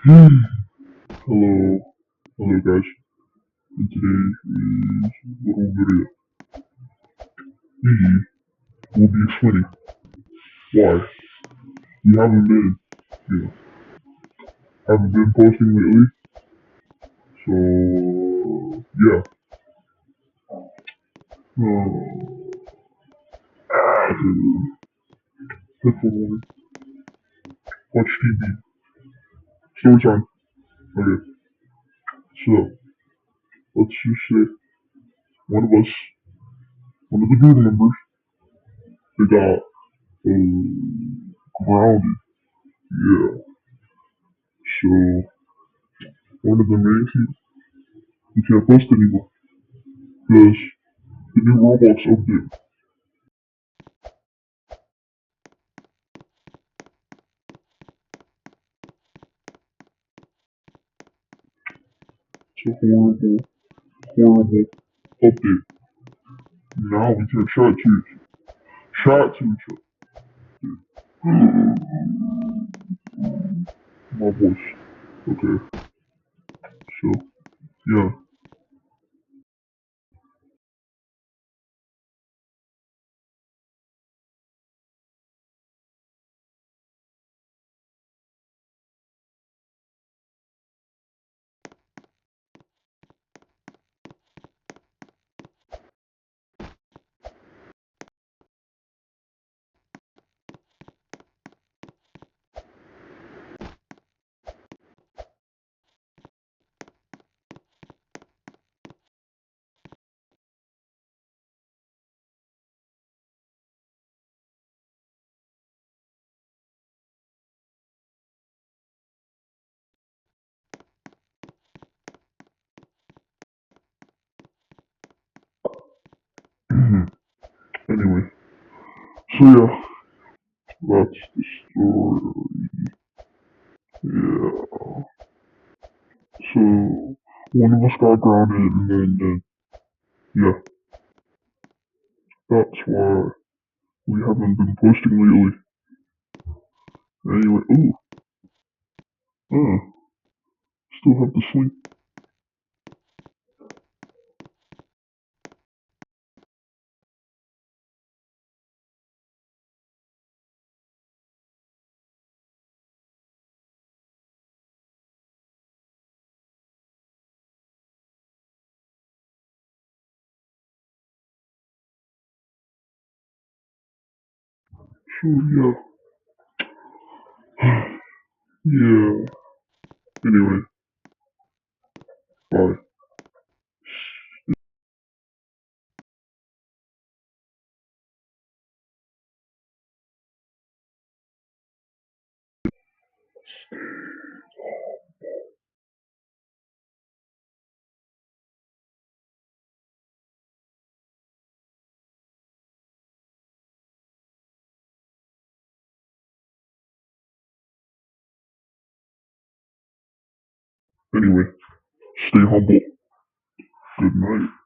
Hello, hello guys. And today is little video. We will be explaining why we haven't been posting lately. So yeah, uh, headphone only. Watch TV. Story time. Okay. So let's just say one of us, one of the group members, they got grounded. Yeah. So one of the main team, we can't post anymore because the new Roblox update. It's a horrible update. Now we can chat to each other. My voice. Okay. So yeah. Anyway. So yeah. That's the story. Yeah. So one of us got grounded and then yeah. That's why we haven't been posting lately. Anyway. Ooh. Still have to sleep. So yeah. Yeah. Anyway. Bye. Anyway. Stay humble. Good night.